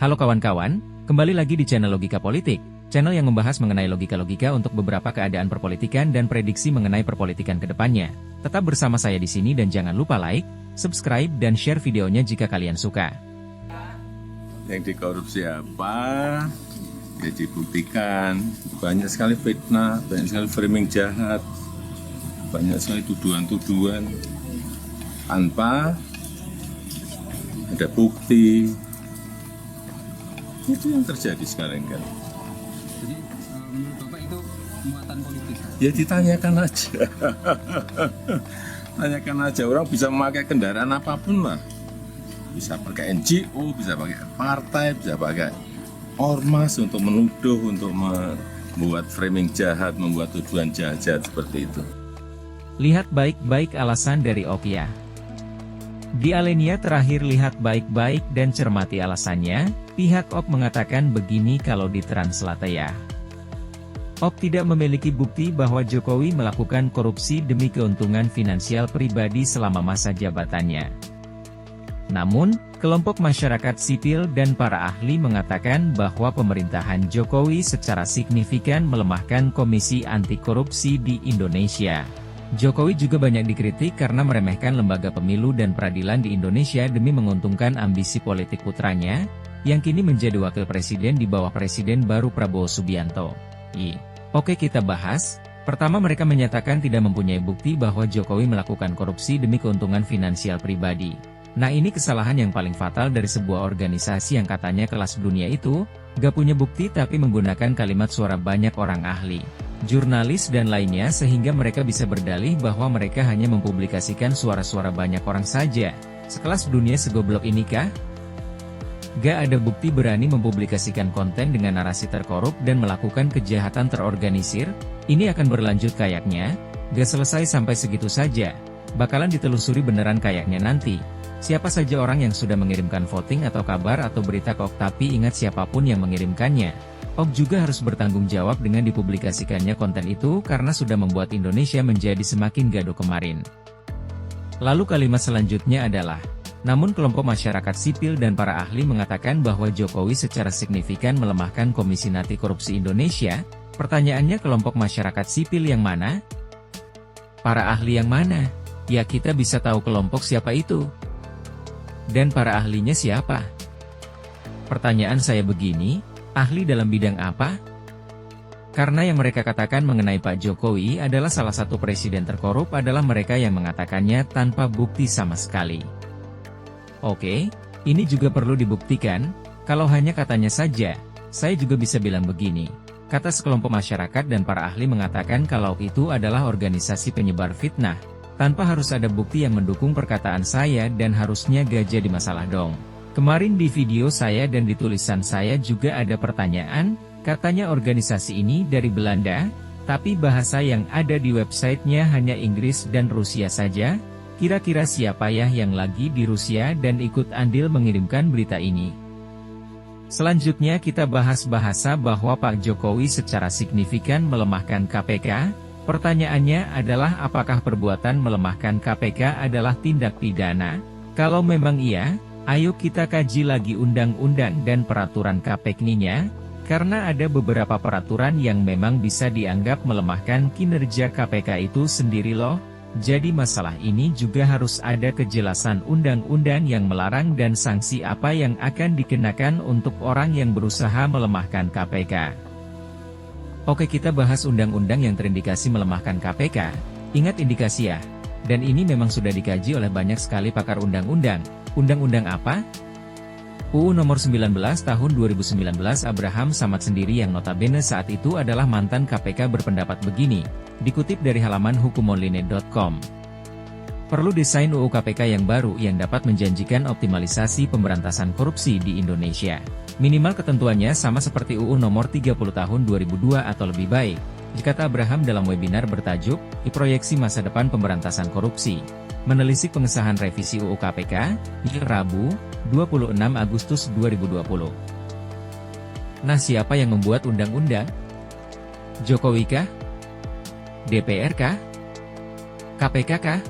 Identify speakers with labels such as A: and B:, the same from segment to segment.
A: Halo kawan-kawan, kembali lagi di channel Logika Politik, channel yang membahas mengenai logika-logika untuk beberapa keadaan perpolitikan dan prediksi mengenai perpolitikan ke depannya. Tetap bersama saya di sini dan jangan lupa like, subscribe dan share videonya jika kalian suka.
B: Yang dikorupsi apa? Ya dibuktikan. Banyak sekali fitnah, banyak sekali framing jahat, banyak sekali tuduhan-tuduhan tanpa ada bukti. Itu yang terjadi sekarang kan.
C: Jadi menurut Bapak itu muatan politik?
B: Ya ditanyakan aja. Tanyakan aja, orang bisa memakai kendaraan apapun lah. Bisa pakai NGO, bisa pakai partai, bisa pakai ormas untuk menuduh, untuk membuat framing jahat, membuat tuduhan jahat-jahat seperti itu.
A: Lihat baik-baik alasan dari Okia. Di alinea terakhir lihat baik-baik dan cermati alasannya, pihak Ok mengatakan begini kalau ditranslate ya. Ok tidak memiliki bukti bahwa Jokowi melakukan korupsi demi keuntungan finansial pribadi selama masa jabatannya. Namun, kelompok masyarakat sipil dan para ahli mengatakan bahwa pemerintahan Jokowi secara signifikan melemahkan Komisi Anti Korupsi di Indonesia. Jokowi juga banyak dikritik karena meremehkan lembaga pemilu dan peradilan di Indonesia demi menguntungkan ambisi politik putranya, yang kini menjadi wakil presiden di bawah Presiden baru Prabowo Subianto. Oke, kita bahas. Pertama, mereka menyatakan tidak mempunyai bukti bahwa Jokowi melakukan korupsi demi keuntungan finansial pribadi. Nah, ini kesalahan yang paling fatal dari sebuah organisasi yang katanya kelas dunia itu, gak punya bukti tapi menggunakan kalimat suara banyak orang ahli, jurnalis dan lainnya sehingga mereka bisa berdalih bahwa mereka hanya mempublikasikan suara-suara banyak orang saja. Sekelas dunia segoblok inikah? Gak ada bukti berani mempublikasikan konten dengan narasi terkorup dan melakukan kejahatan terorganisir? Ini akan berlanjut kayaknya, gak selesai sampai segitu saja. Bakalan ditelusuri beneran kayaknya nanti. Siapa saja orang yang sudah mengirimkan voting atau kabar atau berita ke Ok, tapi ingat siapapun yang mengirimkannya. Ok juga harus bertanggung jawab dengan dipublikasikannya konten itu karena sudah membuat Indonesia menjadi semakin gaduh kemarin. Lalu kalimat selanjutnya adalah, namun kelompok masyarakat sipil dan para ahli mengatakan bahwa Jokowi secara signifikan melemahkan Komisi Anti Korupsi Indonesia. Pertanyaannya, kelompok masyarakat sipil yang mana? Para ahli yang mana? Ya, kita bisa tahu kelompok siapa itu. Dan para ahlinya siapa? Pertanyaan saya begini, ahli dalam bidang apa? Karena yang mereka katakan mengenai Pak Jokowi adalah salah satu presiden terkorup adalah mereka yang mengatakannya tanpa bukti sama sekali. Oke, ini juga perlu dibuktikan. Kalau hanya katanya saja, saya juga bisa bilang begini. Kata sekelompok masyarakat dan para ahli mengatakan kalau itu adalah organisasi penyebar fitnah, tanpa harus ada bukti yang mendukung perkataan saya dan harusnya gak jadi masalah dong. Kemarin di video saya dan di tulisan saya juga ada pertanyaan, katanya organisasi ini dari Belanda, tapi bahasa yang ada di websitenya hanya Inggris dan Rusia saja. Kira-kira siapa ya yang lagi di Rusia dan ikut andil mengirimkan berita ini? Selanjutnya kita bahas bahasa bahwa Pak Jokowi secara signifikan melemahkan KPK. Pertanyaannya adalah apakah perbuatan melemahkan KPK adalah tindak pidana? Kalau memang iya, ayo kita kaji lagi undang-undang dan peraturan KPK-nya, karena ada beberapa peraturan yang memang bisa dianggap melemahkan kinerja KPK itu sendiri loh. Jadi masalah ini juga harus ada kejelasan undang-undang yang melarang dan sanksi apa yang akan dikenakan untuk orang yang berusaha melemahkan KPK. Oke, kita bahas undang-undang yang terindikasi melemahkan KPK. Ingat indikasi ya. Dan ini memang sudah dikaji oleh banyak sekali pakar undang-undang. Undang-undang apa? UU Nomor 19 Tahun 2019. Abraham Samad sendiri yang notabene saat itu adalah mantan KPK berpendapat begini, dikutip dari halaman hukumonline.com. Perlu desain UU KPK yang baru yang dapat menjanjikan optimalisasi pemberantasan korupsi di Indonesia. Minimal ketentuannya sama seperti UU Nomor 30 Tahun 2002 atau lebih baik, kata Abraham dalam webinar bertajuk, Proyeksi Masa Depan Pemberantasan Korupsi. Menelisik pengesahan revisi UU KPK, Rabu, 26 Agustus 2020. Nah, siapa yang membuat undang-undang? Jokowi kah? DPR kah? KPK kah?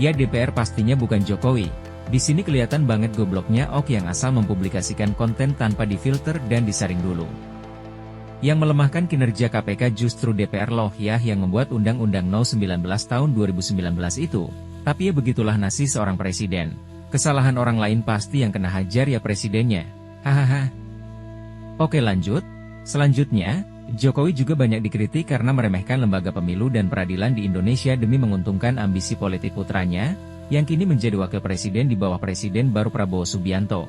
A: Ya, DPR pastinya bukan Jokowi. Di sini kelihatan banget gobloknya Ok yang asal mempublikasikan konten tanpa difilter dan disaring dulu. Yang melemahkan kinerja KPK justru DPR loh ya yang membuat Undang-Undang No. 19 tahun 2019 itu. Tapi ya begitulah nasib seorang presiden. Kesalahan orang lain pasti yang kena hajar ya presidennya. Hahaha. Oke lanjut. Selanjutnya, Jokowi juga banyak dikritik karena meremehkan lembaga pemilu dan peradilan di Indonesia demi menguntungkan ambisi politik putranya, yang kini menjadi wakil presiden di bawah presiden baru Prabowo Subianto.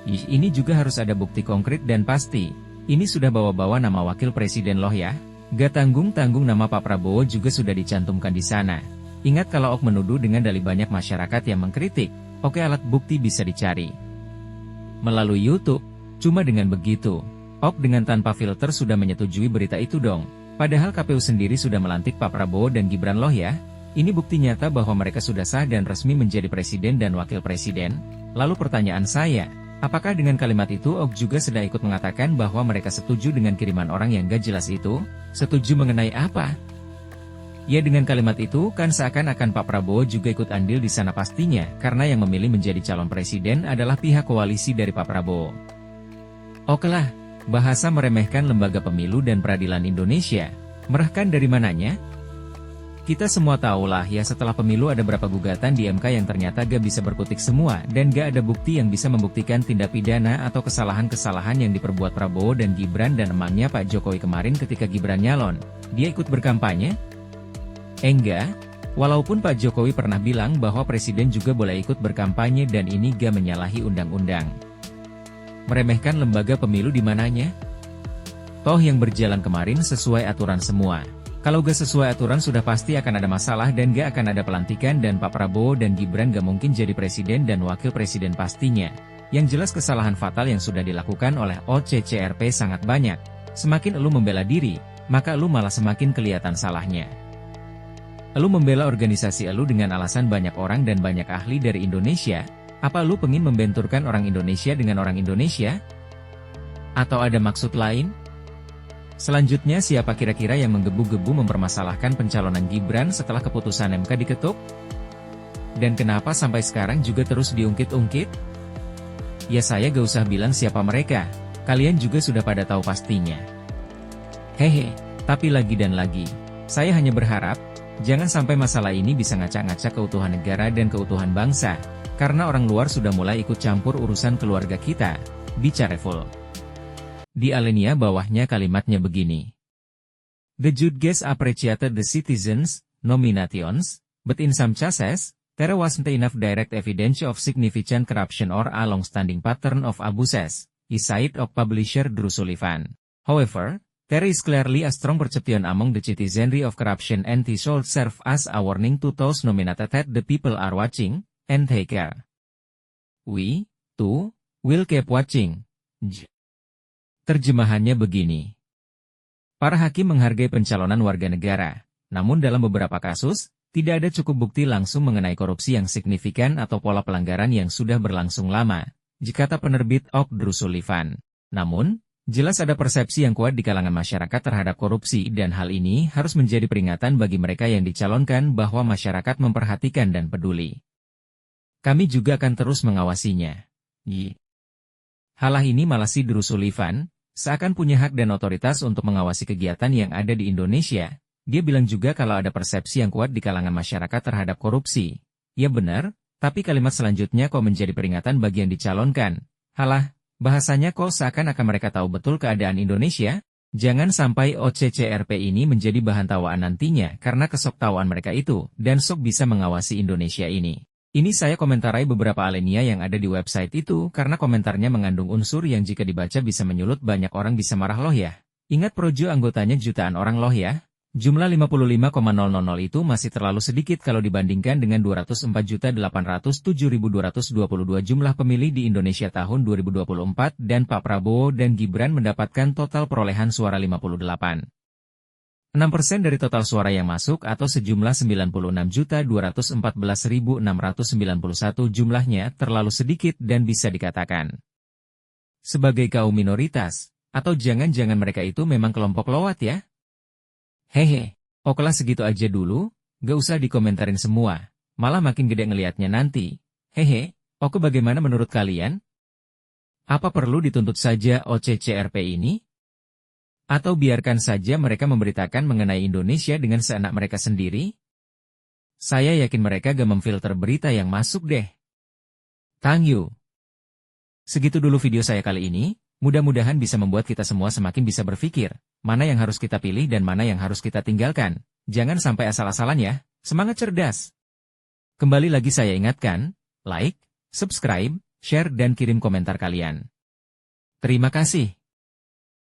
A: Ini juga harus ada bukti konkret dan pasti. Ini sudah bawa-bawa nama wakil presiden loh ya. Gak tanggung-tanggung nama Pak Prabowo juga sudah dicantumkan di sana. Ingat kalau Ok menuduh dengan dalih banyak masyarakat yang mengkritik, oke alat bukti bisa dicari melalui YouTube. Cuma dengan begitu, Ok dengan tanpa filter sudah menyetujui berita itu dong. Padahal KPU sendiri sudah melantik Pak Prabowo dan Gibran loh ya. Ini bukti nyata bahwa mereka sudah sah dan resmi menjadi presiden dan wakil presiden. Lalu pertanyaan saya, apakah dengan kalimat itu Ok juga sudah ikut mengatakan bahwa mereka setuju dengan kiriman orang yang gak jelas itu? Setuju mengenai apa? Ya dengan kalimat itu kan seakan-akan Pak Prabowo juga ikut andil di sana pastinya, karena yang memilih menjadi calon presiden adalah pihak koalisi dari Pak Prabowo. Oke lah, bahasa meremehkan lembaga pemilu dan peradilan Indonesia. Merahkan dari mananya? Kita semua tahulah ya setelah pemilu ada berapa gugatan di MK yang ternyata gak bisa berkutik semua dan gak ada bukti yang bisa membuktikan tindak pidana atau kesalahan-kesalahan yang diperbuat Prabowo dan Gibran dan emangnya Pak Jokowi kemarin ketika Gibran nyalon, dia ikut berkampanye? Enggak, walaupun Pak Jokowi pernah bilang bahwa presiden juga boleh ikut berkampanye dan ini gak menyalahi undang-undang. Meremehkan lembaga pemilu di mananya? Toh yang berjalan kemarin sesuai aturan semua. Kalau gak sesuai aturan sudah pasti akan ada masalah dan gak akan ada pelantikan dan Pak Prabowo dan Gibran gak mungkin jadi presiden dan wakil presiden pastinya. Yang jelas kesalahan fatal yang sudah dilakukan oleh OCCRP sangat banyak. Semakin elu membela diri, maka elu malah semakin kelihatan salahnya. Elu membela organisasi elu dengan alasan banyak orang dan banyak ahli dari Indonesia. Apa elu pengin membenturkan orang Indonesia dengan orang Indonesia? Atau ada maksud lain? Selanjutnya siapa kira-kira yang menggebu-gebu mempermasalahkan pencalonan Gibran setelah keputusan MK diketuk? Dan kenapa sampai sekarang juga terus diungkit-ungkit? Ya saya gak usah bilang siapa mereka, kalian juga sudah pada tahu pastinya. Hehe, tapi lagi dan lagi, saya hanya berharap, jangan sampai masalah ini bisa ngacak-ngacak keutuhan negara dan keutuhan bangsa, karena orang luar sudah mulai ikut campur urusan keluarga kita, bicara full. Di alinea bawahnya kalimatnya begini. The judges appreciated the citizens' nominations, but in some cases, there wasn't enough direct evidence of significant corruption or a long-standing pattern of abuses, cited of publisher Drew Sullivan. However, there is clearly a strong perception among the citizenry of corruption and this should serve as a warning to those nominated that the people are watching, and take care. We, too, will keep watching. Terjemahannya begini. Para hakim menghargai pencalonan warga negara, namun dalam beberapa kasus, tidak ada cukup bukti langsung mengenai korupsi yang signifikan atau pola pelanggaran yang sudah berlangsung lama, kata penerbit Ok Drew Sullivan. Namun, jelas ada persepsi yang kuat di kalangan masyarakat terhadap korupsi dan hal ini harus menjadi peringatan bagi mereka yang dicalonkan bahwa masyarakat memperhatikan dan peduli. Kami juga akan terus mengawasinya. Halah ini malah si Drew Sullivan, seakan punya hak dan otoritas untuk mengawasi kegiatan yang ada di Indonesia. Dia bilang juga kalau ada persepsi yang kuat di kalangan masyarakat terhadap korupsi. Ya benar, tapi kalimat selanjutnya kok menjadi peringatan bagi yang dicalonkan. Halah, bahasanya kok seakan-akan mereka tahu betul keadaan Indonesia? Jangan sampai OCCRP ini menjadi bahan tawaan nantinya karena kesoktawaan mereka itu, dan sok bisa mengawasi Indonesia ini. Ini saya komentarai beberapa alinea yang ada di website itu karena komentarnya mengandung unsur yang jika dibaca bisa menyulut banyak orang bisa marah loh ya. Ingat Projo anggotanya jutaan orang loh ya. Jumlah 55,000 itu masih terlalu sedikit kalau dibandingkan dengan 204.807.222 jumlah pemilih di Indonesia tahun 2024 dan Pak Prabowo dan Gibran mendapatkan total perolehan suara 58,6% dari total suara yang masuk atau sejumlah 96.214.691 jumlahnya terlalu sedikit dan bisa dikatakan sebagai kaum minoritas, atau jangan-jangan mereka itu memang kelompok lowat ya? Hehe, okelah segitu aja dulu, gak usah dikomentarin semua, malah makin gede ngeliatnya nanti. Hehe, Oke, bagaimana menurut kalian? Apa perlu dituntut saja OCCRP ini? Atau biarkan saja mereka memberitakan mengenai Indonesia dengan seenak mereka sendiri? Saya yakin mereka gak memfilter berita yang masuk deh. Thank you. Segitu dulu video saya kali ini, mudah-mudahan bisa membuat kita semua semakin bisa berpikir, mana yang harus kita pilih dan mana yang harus kita tinggalkan. Jangan sampai asal-asalan ya, semangat cerdas. Kembali lagi saya ingatkan, like, subscribe, share dan kirim komentar kalian. Terima kasih.